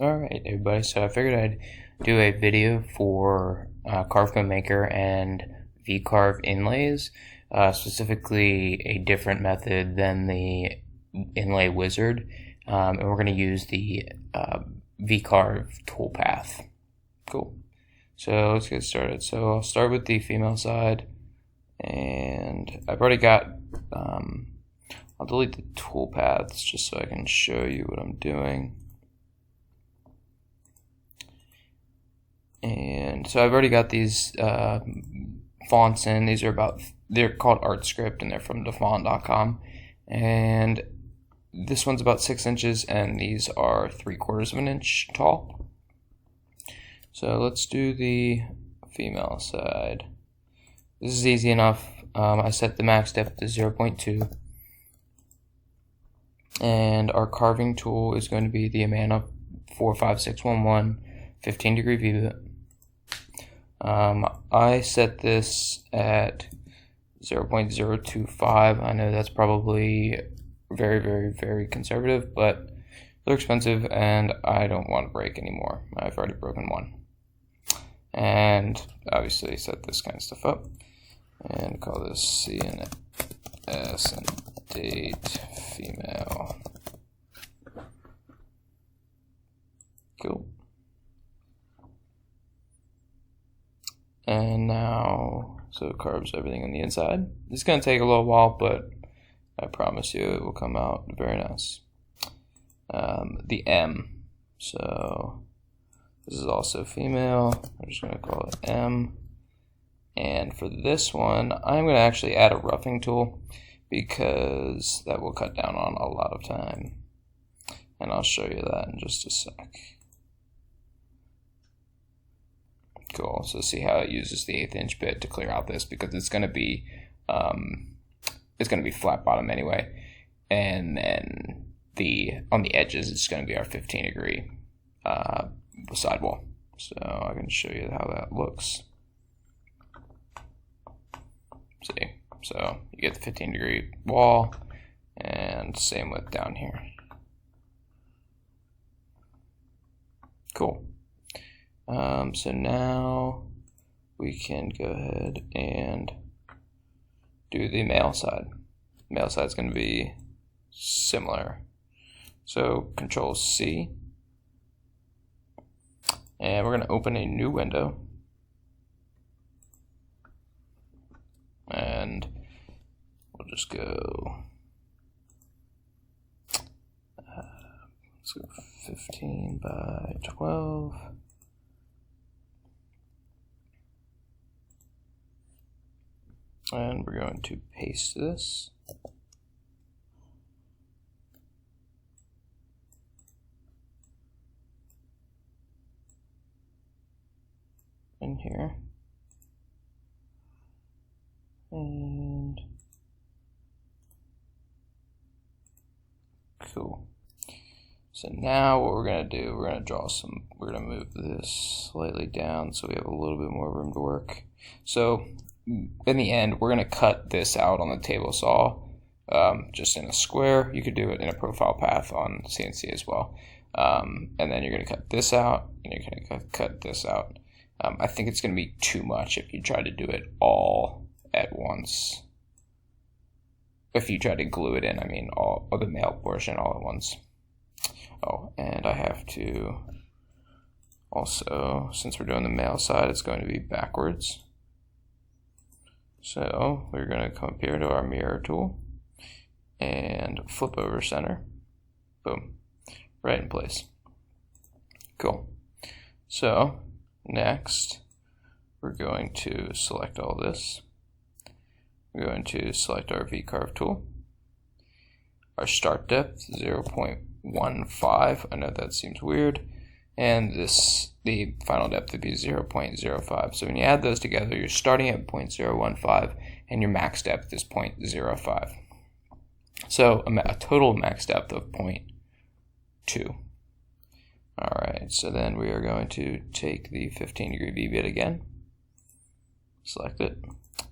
Alright everybody, so I figured I'd do a video for Carveco Maker and Vcarve Inlays, specifically a different method than the Inlay Wizard, and we're going to use the Vcarve toolpath. Cool. So let's get started. So I'll start with the female side, and I've already got, I'll delete the toolpaths just so I can show you what I'm doing. And so I've already got these fonts in. These are they're called ArtScript, and they're from defont.com. And this one's about 6 inches, and these are 3/4 of an inch tall. So let's do the female side. This is easy enough. I set the max depth to 0.2. And our carving tool is going to be the Amana 45611 15-degree V-bit. I set this at 0.025. I know that's probably very, very, very conservative, but they're expensive and I don't want to break anymore. I've already broken one. And obviously set this kind of stuff up and call this CNS and date female. Cool. And now, so it carves everything on the inside. It's going to take a little while, but I promise you it will come out very nice. The M. So this is also female. I'm just going to call it M. And for this one, I'm going to actually add a roughing tool because that will cut down on a lot of time. And I'll show you that in just a sec. Cool. So see how it uses the 1/8 inch bit to clear out this, because it's going to be flat bottom anyway, and then on the edges it's going to be our 15-degree sidewall. So I can show you how that looks. See, so you get the 15-degree wall, and same with down here. Cool. So now we can go ahead and do the male side. Male side is going to be similar. So Control C, and we're going to open a new window, and we'll just go. Let's go 15 by 12. And we're going to paste this. In here. And cool. So now what we're going to do, we're going to move this slightly down so we have a little bit more room to work. So in the end, we're going to cut this out on the table saw, just in a square. You could do it in a profile path on CNC as well. And then you're going to cut this out, and you're going to cut this out. I think it's going to be too much if you try to do it all at once. If you try to glue it in, I mean, all of the male portion all at once. Oh, and I have to also, since we're doing the male side, it's going to be backwards. So we're going to come up here to our mirror tool and flip over center. Boom. Right in place. Cool. So next, we're going to select all this. We're going to select our Vcarve tool. Our start depth, 0.15. I know that seems weird. And the final depth would be 0.05. So when you add those together, you're starting at 0.015, and your max depth is 0.05. So a total max depth of 0.2. Alright, so then we are going to take the 15-degree V-bit again, select it,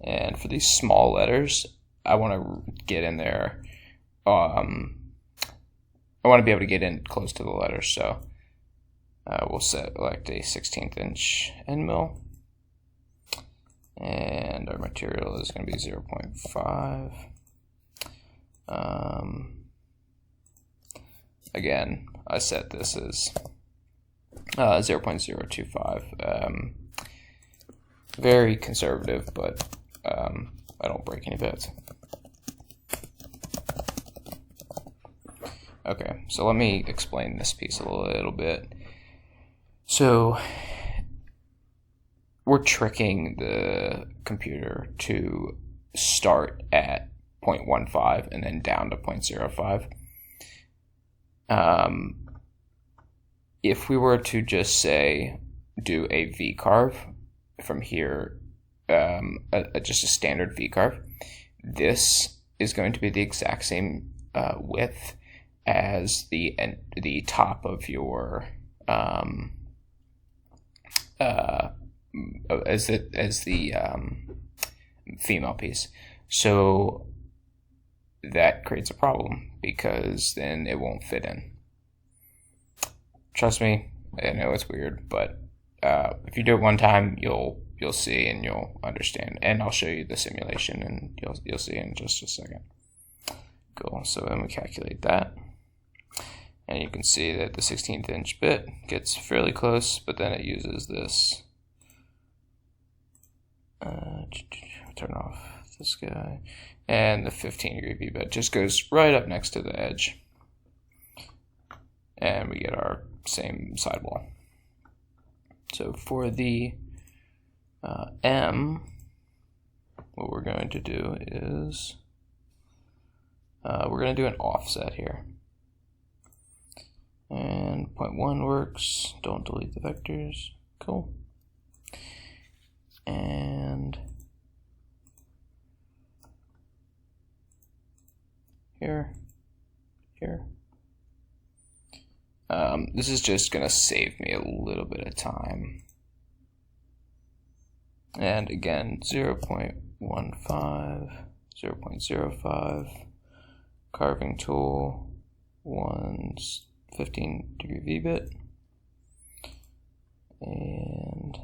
and for these small letters, I want to get in there, I want to be able to get in close to the letters, so we'll select a 16th inch end mill, and our material is going to be 0.5. Again, I set this as 0.025. Very conservative, but I don't break any bits. Okay, so let me explain this piece a little bit. So we're tricking the computer to start at 0.15 and then down to 0.05. If we were to just say do a V-carve from here, just a standard V-carve, this is going to be the exact same width as the top of your as the female piece. So that creates a problem because then it won't fit in. Trust me, I know it's weird, but if you do it one time, you'll see and you'll understand. And I'll show you the simulation, and you'll see in just a second. Cool. So then we calculate that, and you can see that the 16th inch bit gets fairly close, but then it uses this. Turn off this guy, and the 15-degree V bit just goes right up next to the edge, and we get our same sidewall. So for the M, what we're going to do is we're going to do an offset here. And 0.1 works. Don't delete the vectors. Cool. And here. This is just going to save me a little bit of time. And again, 0.15, 0.05, carving tool, 15-degree V-bit, and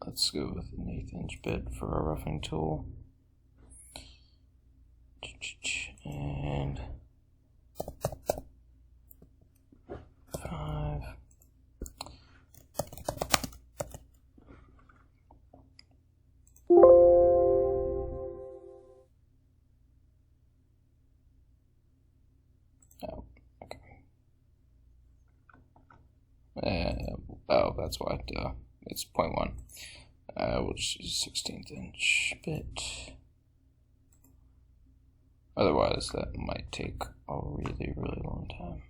let's go with an 1/8 inch bit for our roughing tool, and 5. Oh, that's why it's 0.1. We'll just use 16th inch bit. Otherwise, that might take a really, really long time.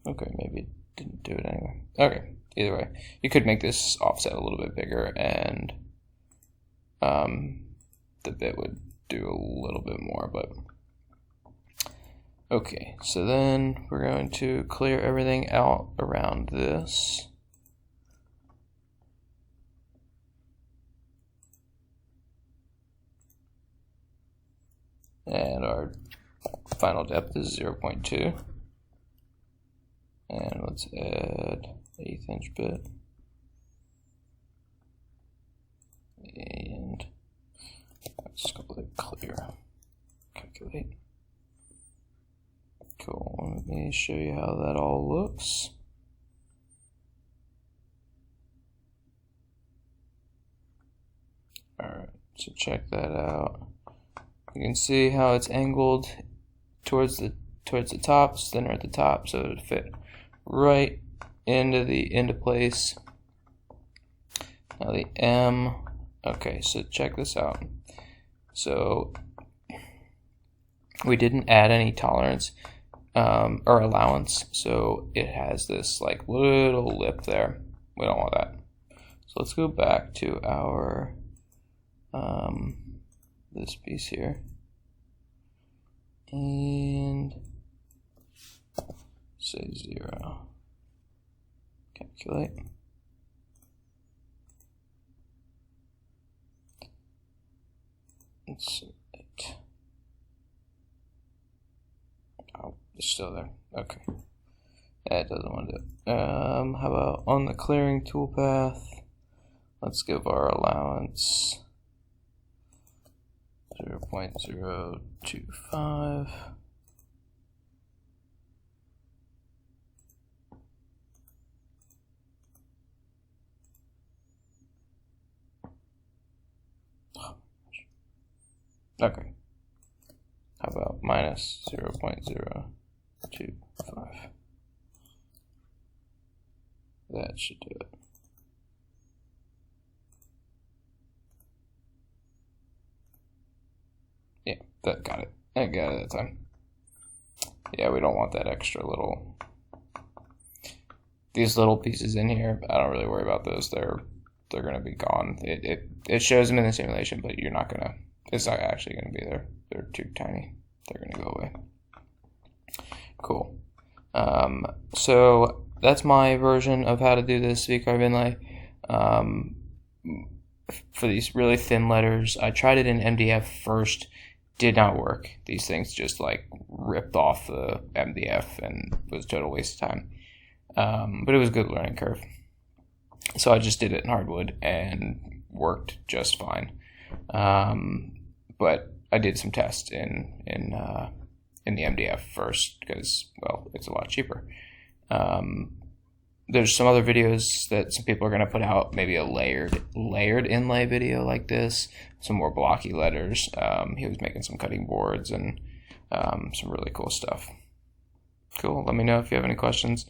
Okay, maybe it didn't do it anyway. Okay, either way, you could make this offset a little bit bigger, and the bit would do a little bit more, but okay, so then we're going to clear everything out around this. And our final depth is 0.2. And let's add 1/8 inch bit. And let's go with clear. Calculate. Cool. Let me show you how that all looks. Alright, so check that out. You can see how it's angled towards the top, center at the top, so it would fit right into place. Now the M. Okay, so check this out. So we didn't add any tolerance or allowance, so it has this like little lip there. We don't want that. So let's go back to our this piece here, and say 0. Calculate. Let's see. Oh, it's still there. Okay. That doesn't want to do it. How about on the clearing toolpath? Let's give our allowance 0.025. Okay. How about minus 0.025? That should do it. Yeah, that got it. I got it that time. Yeah, we don't want that extra little, these little pieces in here. I don't really worry about those. They're gonna be gone. It shows them in the simulation, but you're not gonna. It's not actually gonna be there. They're too tiny. They're gonna go away. Cool. So that's my version of how to do this Vcarve inlay. For these really thin letters, I tried it in MDF first. Did not work. These things just like ripped off the MDF and was a total waste of time. But it was a good learning curve. So I just did it in hardwood and worked just fine. But I did some tests in the MDF first because, well, it's a lot cheaper. There's some other videos that some people are going to put out, maybe a layered inlay video like this, some more blocky letters. He was making some cutting boards and some really cool stuff. Cool. Let me know if you have any questions.